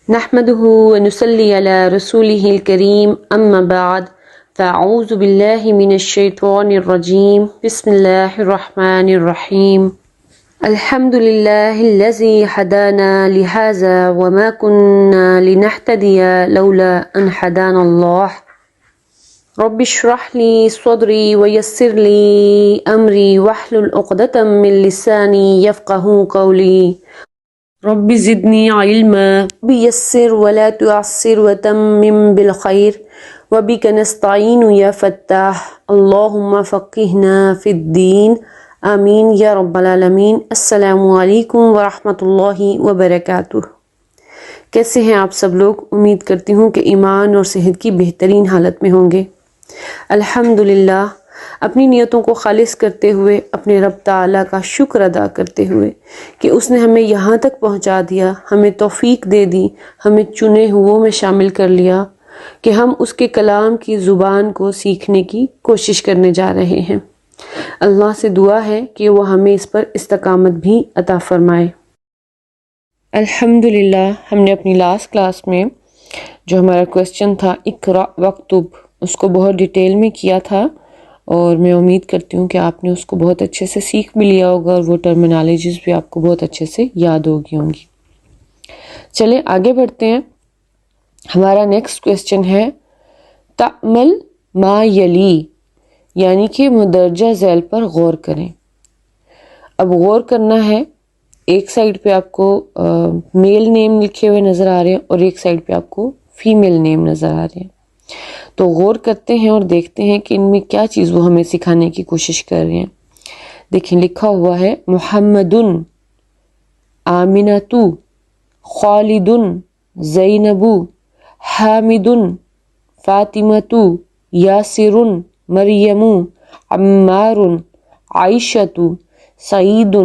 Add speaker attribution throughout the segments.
Speaker 1: نحمده ونصلي على رسوله الكريم أما بعد فأعوذ بالله من الشيطان الرجيم بسم الله الرحمن الرحيم الحمد لله الذي هدانا لهذا وما كنا لنهتدي لولا أن هدانا الله رب اشرح لي صدري ويسر لي أمري واحلل عقدة من لساني يفقهوا قولي رب زدني علما بيسر ولا تعسر وتمم بالخير وبك نستعين يا فتاح اللهم فقهنا في الدين آمین یا رب العالمین۔ السلام علیکم ورحمۃ اللہ وبرکاتہ۔ کیسے ہیں آپ سب لوگ؟ امید کرتی ہوں کہ ایمان اور صحت کی بہترین حالت میں ہوں گے۔ الحمدللہ، اپنی نیتوں کو خالص کرتے ہوئے اپنے رب تعالیٰ کا شکر ادا کرتے ہوئے کہ اس نے ہمیں یہاں تک پہنچا دیا، ہمیں توفیق دے دی، ہمیں چنے ہوئوں میں شامل کر لیا کہ ہم اس کے کلام کی زبان کو سیکھنے کی کوشش کرنے جا رہے ہیں۔ اللہ سے دعا ہے کہ وہ ہمیں اس پر استقامت بھی عطا فرمائے۔ الحمدللہ، ہم نے اپنی لاسٹ کلاس میں جو ہمارا کویسچن تھا اقرأ وکتب، اس کو بہت ڈیٹیل میں کیا تھا، اور میں امید کرتی ہوں کہ آپ نے اس کو بہت اچھے سے سیکھ بھی لیا ہوگا اور وہ ٹرمینالوجیز بھی آپ کو بہت اچھے سے یاد ہوگی ہوں گی۔ چلیں آگے بڑھتے ہیں۔ ہمارا نیکسٹ کویسچن ہے تعمل ما یلی، یعنی کہ مندرجہ ذیل پر غور کریں۔ اب غور کرنا ہے، ایک سائڈ پہ آپ کو میل نیم لکھے ہوئے نظر آ رہے ہیں اور ایک سائڈ پہ آپ کو فیمیل نیم نظر آ رہے ہیں، تو غور کرتے ہیں اور دیکھتے ہیں کہ ان میں کیا چیز وہ ہمیں سکھانے کی کوشش کر رہے ہیں۔ دیکھیں لکھا ہوا ہے محمدن، آمنۃ، خالدن، زینب، حامدن، فاطمۃ، یاسر، مریم، عمار، عائشۃ، سعید،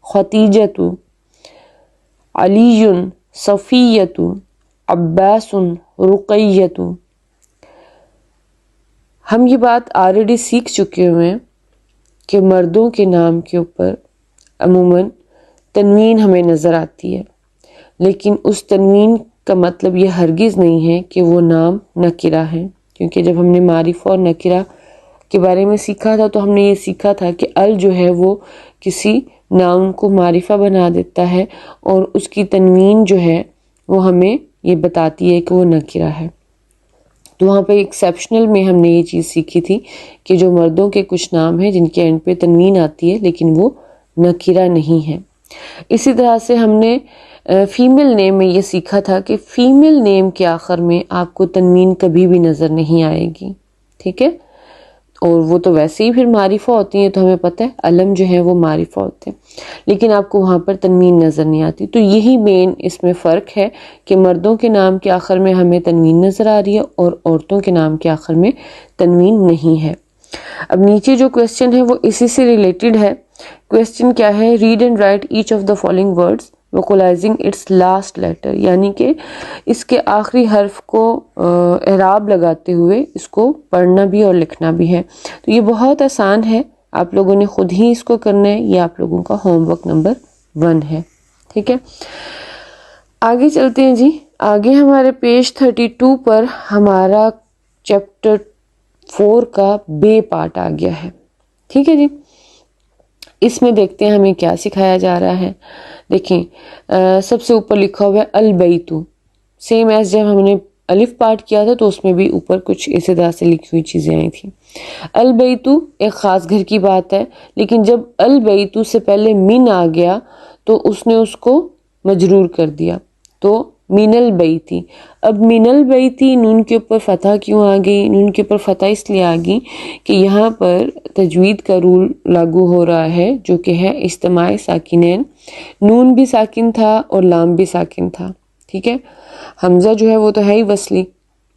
Speaker 1: خدیجۃ، علی، صفیۃ، عباس، رقیۃ۔ ہم یہ بات آلریڈی سیکھ چکے ہوئے ہیں کہ مردوں کے نام کے اوپر عموماً تنوین ہمیں نظر آتی ہے، لیکن اس تنوین کا مطلب یہ ہرگز نہیں ہے کہ وہ نام نکرہ ہیں، کیونکہ جب ہم نے معرفہ اور نکرہ کے بارے میں سیکھا تھا تو ہم نے یہ سیکھا تھا کہ ال جو ہے وہ کسی نام کو معرفہ بنا دیتا ہے اور اس کی تنوین جو ہے وہ ہمیں یہ بتاتی ہے کہ وہ نکرہ ہے۔ تو وہاں پہ ایکسیپشنل میں ہم نے یہ چیز سیکھی تھی کہ جو مردوں کے کچھ نام ہیں جن کے اینڈ پہ تنوین آتی ہے لیکن وہ نکرہ نہیں ہے۔ اسی طرح سے ہم نے فیمیل نیم میں یہ سیکھا تھا کہ فیمیل نیم کے آخر میں آپ کو تنوین کبھی بھی نظر نہیں آئے گی، ٹھیک ہے؟ اور وہ تو ویسے ہی پھر معرفہ ہوتی ہیں، تو ہمیں پتہ ہے علم جو ہے وہ معرفہ ہوتے ہیں، لیکن آپ کو وہاں پر تنوین نظر نہیں آتی۔ تو یہی مین اس میں فرق ہے کہ مردوں کے نام کے آخر میں ہمیں تنوین نظر آ رہی ہے اور عورتوں کے نام کے آخر میں تنوین نہیں ہے۔ اب نیچے جو کویسچن ہے وہ اسی سے ریلیٹڈ ہے۔ کویسچن کیا ہے؟ Read and write each of the following words vocalizing its last letter, یعنی کہ اس کے آخری حرف کو اعراب لگاتے ہوئے اس کو پڑھنا بھی اور لکھنا بھی ہے۔ تو یہ بہت آسان ہے، آپ لوگوں نے خود ہی اس کو کرنا ہے، یہ آپ لوگوں کا ہوم ورک نمبر 1 ہے، ٹھیک ہے؟ آگے چلتے ہیں جی۔ آگے ہمارے پیج 32 پر ہمارا چیپٹر 4 کا بے پارٹ آ گیا ہے، ٹھیک ہے جی۔ اس میں دیکھتے ہیں ہمیں کیا سکھایا جا رہا ہے۔ دیکھیں سب سے اوپر لکھا ہوا ہے البیت، سیم ایز جب ہم نے الف پارٹ کیا تھا تو اس میں بھی اوپر کچھ اسی طرح سے لکھی ہوئی چیزیں آئی تھیں۔ البیت ایک خاص گھر کی بات ہے، لیکن جب البیت سے پہلے من آ گیا تو اس نے اس کو مجرور کر دیا، تو من البیتی۔ اب من البیتی نون کے اوپر فتح کیوں آ گئی؟ نون کے اوپر فتح اس لیے آ گئی کہ یہاں پر تجوید کا رول لاگو ہو رہا ہے جو کہ ہے اجتماع ساکنین۔ نون بھی ساکن تھا اور لام بھی ساکن تھا، ٹھیک ہے؟ حمزہ جو ہے وہ تو ہے ہی وصلی،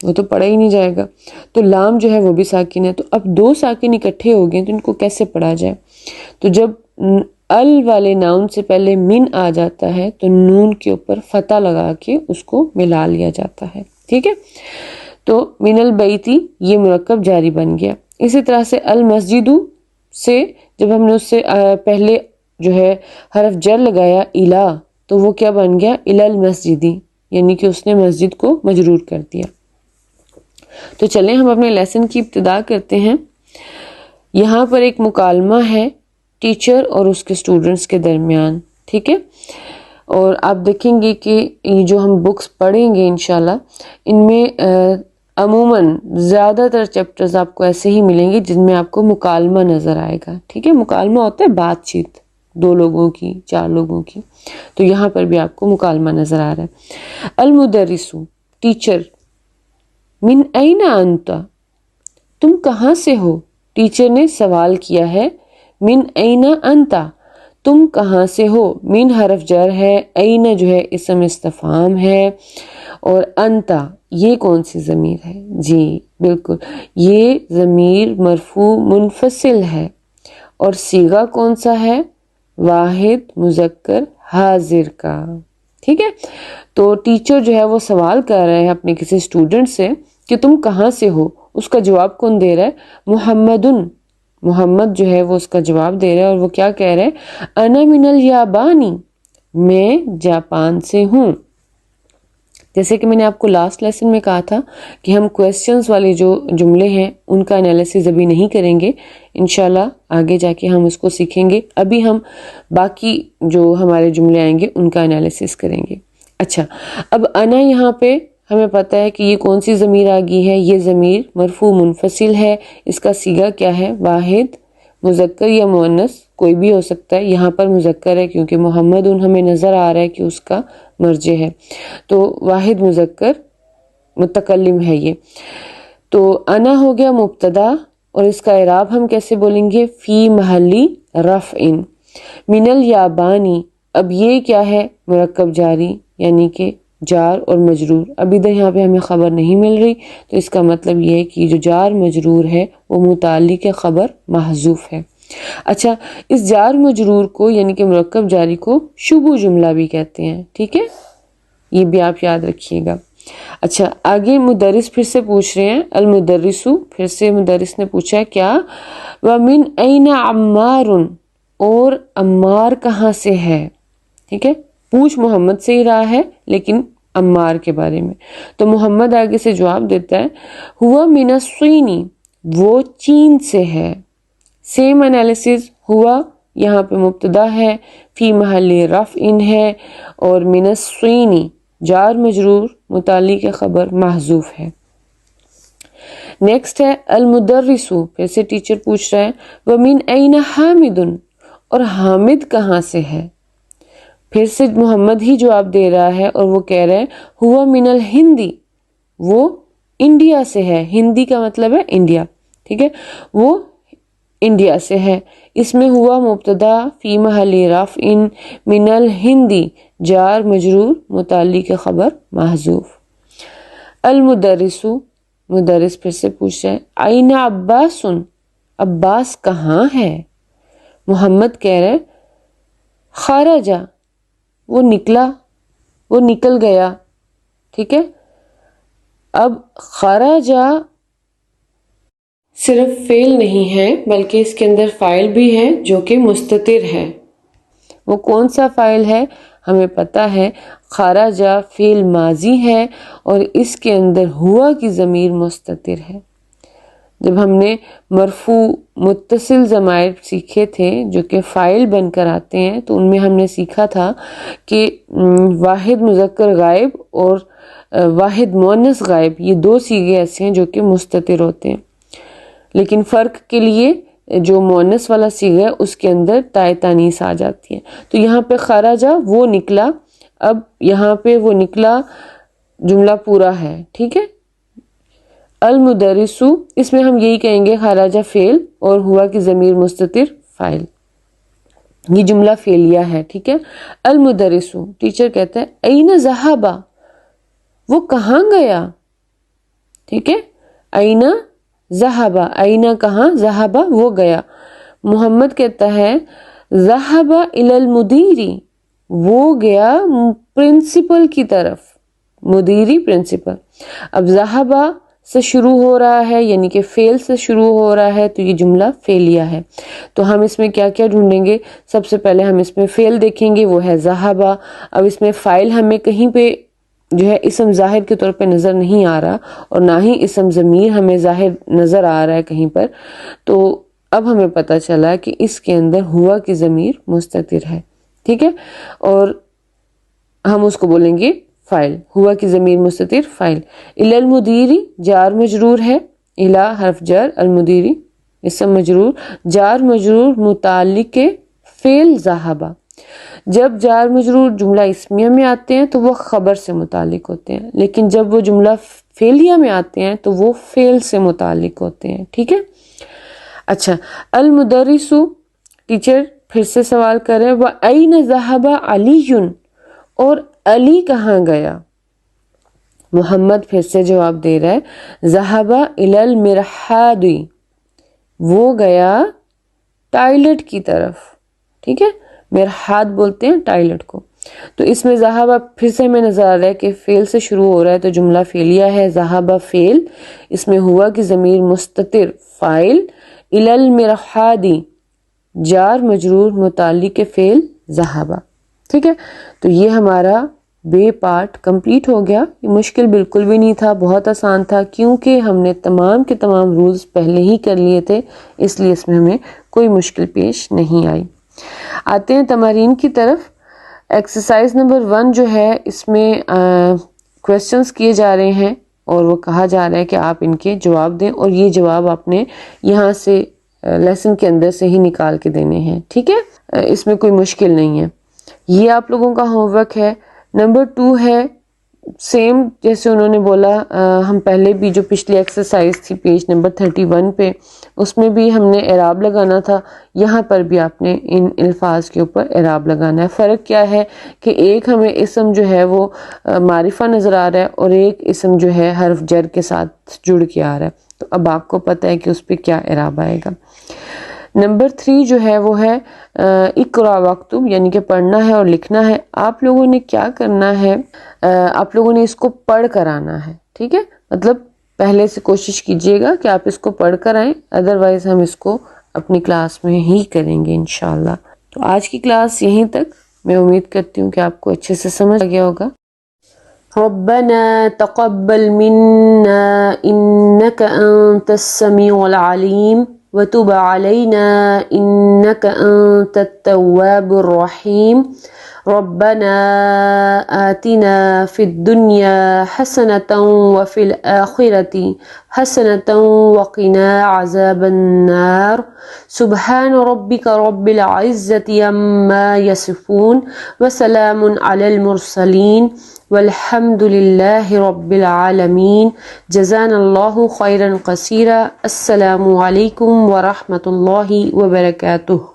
Speaker 1: وہ تو پڑھا ہی نہیں جائے گا، تو لام جو ہے وہ بھی ساکن ہے۔ تو اب 2 ساکن اکٹھے ہو گئے تو ان کو کیسے پڑھا جائے؟ تو جب ال والے ناؤن سے پہلے من آ جاتا ہے تو نون کے اوپر فتح لگا کے اس کو ملا لیا جاتا ہے، ٹھیک ہے؟ تو من البیتی یہ مرکب جاری بن گیا۔ اسی طرح سے المسجد سے جب ہم نے اس سے پہلے جو ہے حرف جر لگایا الہ، تو وہ کیا بن گیا؟ الی المسجدی، یعنی کہ اس نے مسجد کو مجرور کر دیا۔ تو چلیں ہم اپنے لیسن کی ابتدا کرتے ہیں۔ یہاں پر ایک مکالمہ ہے ٹیچر اور اس کے اسٹوڈنٹس کے درمیان، ٹھیک ہے؟ اور آپ دیکھیں گے کہ یہ جو ہم بکس پڑھیں گے انشاءاللہ، ان میں عموماً زیادہ تر چیپٹرز آپ کو ایسے ہی ملیں گے جن میں آپ کو مکالمہ نظر آئے گا، ٹھیک ہے؟ مکالمہ ہوتا ہے بات چیت 2 لوگوں کی، 4 لوگوں کی، تو یہاں پر بھی آپ کو مکالمہ نظر آ رہا ہے۔ المدرس، ٹیچر، من این انت، تم کہاں سے ہو؟ ٹیچر نے سوال کیا ہے، من این انت، تم کہاں سے ہو؟ من حرف جر ہے، این جو ہے اسم استفہام ہے، اور انت یہ کون سی ضمیر ہے؟ جی بالکل، یہ ضمیر مرفوع منفصل ہے، اور صیغہ کون سا ہے؟ واحد مذکر حاضر کا، ٹھیک ہے؟ تو ٹیچر جو ہے وہ سوال کر رہے ہیں اپنے کسی اسٹوڈنٹ سے کہ تم کہاں سے ہو؟ اس کا جواب کون دے رہا ہے؟ محمدن، محمد جو ہے وہ اس کا جواب دے رہا ہے، اور وہ کیا کہہ رہے ہیں؟ انا من الیابانی، میں جاپان سے ہوں۔ جیسے کہ میں نے آپ کو لاسٹ لیسن میں کہا تھا کہ ہم کویسچنز والے جو جملے ہیں ان کا انالیسز ابھی نہیں کریں گے، انشاءاللہ آگے جا کے ہم اس کو سیکھیں گے۔ ابھی ہم باقی جو ہمارے جملے آئیں گے ان کا انالیسز کریں گے۔ اچھا، اب انا یہاں پہ ہمیں پتہ ہے کہ یہ کون سی ضمیر آ گئی ہے؟ یہ ضمیر مرفوع منفصل ہے، اس کا صیغہ کیا ہے؟ واحد مذکر یا مؤنث کوئی بھی ہو سکتا ہے، یہاں پر مذکر ہے کیونکہ محمد ہمیں نظر آ رہا ہے کہ اس کا مرجع ہے، تو واحد مذکر متکلم ہے یہ۔ تو انا ہو گیا مبتدا، اور اس کا اعراب ہم کیسے بولیں گے؟ فی محلی رفع، من الیابانی، اب یہ کیا ہے؟ مرکب جاری، یعنی کہ جار اور مجرور۔ اب ادھر یہاں پہ ہمیں خبر نہیں مل رہی، تو اس کا مطلب یہ ہے کہ جو جار مجرور ہے وہ متعلق خبر محذوف ہے۔ اچھا، اس جار مجرور کو یعنی کہ مرکب جاری کو شبو جملہ بھی کہتے ہیں، ٹھیک ہے؟ یہ بھی آپ یاد رکھیے گا۔ اچھا، آگے مدرس پھر سے پوچھ رہے ہیں، المدرسو، پھر سے مدرس نے پوچھا کیا؟ وَمِنْ أَيْنَ عَمَّارٌ، اور عمار کہاں سے ہے؟ ٹھیک ہے، پوچھ محمد سے ہی رہا ہے لیکن عمار کے بارے میں، تو محمد آگے سے جواب دیتا ہے ہوا من الصین، وہ چین سے ہے۔ سیم انالیسز، ہوا یہاں پہ مبتدا ہے، فی محل رفع ہے، اور من الصین جار مجرور متعلق خبر محذوف ہے۔ نیکسٹ ہے المدرسو، پھر سے ٹیچر پوچھ رہا ہے وَمِنْ أَيْنَ حَامِدٌ، اور حامد کہاں سے ہے؟ پھر سے محمد ہی جواب دے رہا ہے، اور وہ کہہ رہے ہیں ہوا من الہندی، وہ انڈیا سے ہے۔ ہندی کا مطلب ہے انڈیا، ٹھیک ہے؟ وہ انڈیا سے ہے۔ اس میں ہوا مبتدا، فی محل رفع، من الہندی جار مجرور متعلق خبر محذوف۔ المدرسو، مدرس پھر سے پوچھ رہا ہے آئین عباس، عباس کہاں ہے؟ محمد کہہ رہے خارجہ، وہ نکلا، وہ نکل گیا، ٹھیک ہے؟ اب خارجہ صرف فعل نہیں ہے بلکہ اس کے اندر فاعل بھی ہے جو کہ مستتر ہے۔ وہ کون سا فاعل ہے؟ ہمیں پتہ ہے خارجہ فعل ماضی ہے، اور اس کے اندر ہوا کی ضمیر مستتر ہے۔ جب ہم نے مرفوع متصل ضمائر سیکھے تھے جو کہ فاعل بن کر آتے ہیں، تو ان میں ہم نے سیکھا تھا کہ واحد مذکر غائب اور واحد مؤنث غائب، یہ 2 صیغے ایسے ہیں جو کہ مستتر ہوتے ہیں، لیکن فرق کے لیے جو مؤنث والا صیغہ ہے اس کے اندر تائے تانیث آ جاتی ہے۔ تو یہاں پہ خرجہ وہ نکلا، اب یہاں پہ وہ نکلا جملہ پورا ہے، ٹھیک ہے؟ المدرسو، اس میں ہم یہی کہیں گے خرجہ فعل اور ہوا کی ضمیر مستتر فاعل، یہ جملہ فعلیہ ہے، ٹھیک ہے؟ المدرسو، ٹیچر کہتا ہے این ذہبا، وہ کہاں گیا؟ ٹھیک ہے، این ذہبا، این کہاں، ذہبا وہ گیا۔ محمد کہتا ہے ذہب الی المدیری، وہ گیا پرنسپل کی طرف، مدیری پرنسپل۔ اب ذہبا سے شروع ہو رہا ہے یعنی کہ فعل سے شروع ہو رہا ہے، تو یہ جملہ فعلیہ ہے۔ تو ہم اس میں کیا کیا ڈھونڈیں گے؟ سب سے پہلے ہم اس میں فعل دیکھیں گے، وہ ہے ذہبا۔ اب اس میں فاعل ہمیں کہیں پہ جو ہے اسم ظاہر کے طور پہ نظر نہیں آ رہا اور نہ ہی اسم ضمیر ہمیں ظاہر نظر آ رہا ہے کہیں پر، تو اب ہمیں پتہ چلا کہ اس کے اندر ہوا کی ضمیر مستتر ہے، ٹھیک ہے، اور ہم اس کو بولیں گے فاعل، ہوا کی ضمیر مستتر فاعل۔ الی المدیری جار مجرور ہے، الی حرف جر، المدیری اسم مجرور، جار مجرور متعلق فعل ذہبہ۔ جب جار مجرور جملہ اسمیہ میں آتے ہیں تو وہ خبر سے متعلق ہوتے ہیں، لیکن جب وہ جملہ فعلیہ میں آتے ہیں تو وہ فعل سے متعلق ہوتے ہیں، ٹھیک ہے۔ اچھا، المدرس ٹیچر پھر سے سوال کر رہے ہیں، وَأَيْنَ ذَهَبَ عَلِيٌّ اور علی کہاں گیا؟ محمد پھر سے جواب دے رہا ہے ذَهَبَ إِلَى الْمِرْحَاضِ، وہ گیا ٹائلٹ کی طرف، ٹھیک ہے، مرحاض بولتے ہیں ٹائلٹ کو۔ تو اس میں ذہبہ پھر سے ہمیں نظر آ رہا ہے کہ فعل سے شروع ہو رہا ہے تو جملہ فعلیہ ہے، ذہبہ فعل، اس میں ہوا کی ضمیر مستتر فاعل، الی المرحاض جار مجرور متعلق فعل ذہبہ، ٹھیک ہے۔ تو یہ ہمارا بے پارٹ کمپلیٹ ہو گیا۔ یہ مشکل بالکل بھی نہیں تھا، بہت آسان تھا، کیونکہ ہم نے تمام کے تمام رولز پہلے ہی کر لیے تھے، اس لیے اس میں ہمیں کوئی مشکل پیش نہیں آئی۔ آتے ہیں تمارین کی طرف۔ ایکسرسائز نمبر 1 جو ہے اس میں کویسچنز کیے جا رہے ہیں اور وہ کہا جا رہا ہے کہ آپ ان کے جواب دیں، اور یہ جواب آپ نے یہاں سے لیسن کے اندر سے ہی نکال کے دینے ہیں، ٹھیک ہے، اس میں کوئی مشکل نہیں ہے۔ یہ آپ لوگوں کا ہوم ورک ہے۔ نمبر 2 ہے سیم جیسے انہوں نے بولا، ہم پہلے بھی جو پچھلی ایکسرسائز تھی پیج نمبر 31 پہ، اس میں بھی ہم نے اعراب لگانا تھا، یہاں پر بھی آپ نے ان الفاظ کے اوپر اعراب لگانا ہے۔ فرق کیا ہے کہ ایک ہمیں اسم جو ہے وہ معرفہ نظر آ رہا ہے اور ایک اسم جو ہے حرف جر کے ساتھ جڑ کے آ رہا ہے، تو اب آپ کو پتہ ہے کہ اس پہ کیا اعراب آئے گا۔ نمبر 3 جو ہے وہ ہے اقرا واکتب، یعنی کہ پڑھنا ہے اور لکھنا ہے۔ آپ لوگوں نے کیا کرنا ہے، آپ لوگوں نے اس کو پڑھ کر آنا ہے، ٹھیک ہے، مطلب پہلے سے کوشش کیجئے گا کہ آپ اس کو پڑھ کر آئیں، ادروائز ہم اس کو اپنی کلاس میں ہی کریں گے انشاءاللہ۔ تو آج کی کلاس یہیں تک، میں امید کرتی ہوں کہ آپ کو اچھے سے سمجھ گیا ہوگا۔ ربنا تقبل منا انك انت السميع العليم وتب علينا انك انت التواب الرحيم ربنا آتنا في الدنيا حسنة وفي الآخرة حسنة وقنا عذاب النار سبحان ربك رب العزة عما يصفون وسلام على المرسلين والحمد لله رب العالمين جزانا الله خيرا كثيرا۔ السلام عليكم ورحمة الله وبركاته۔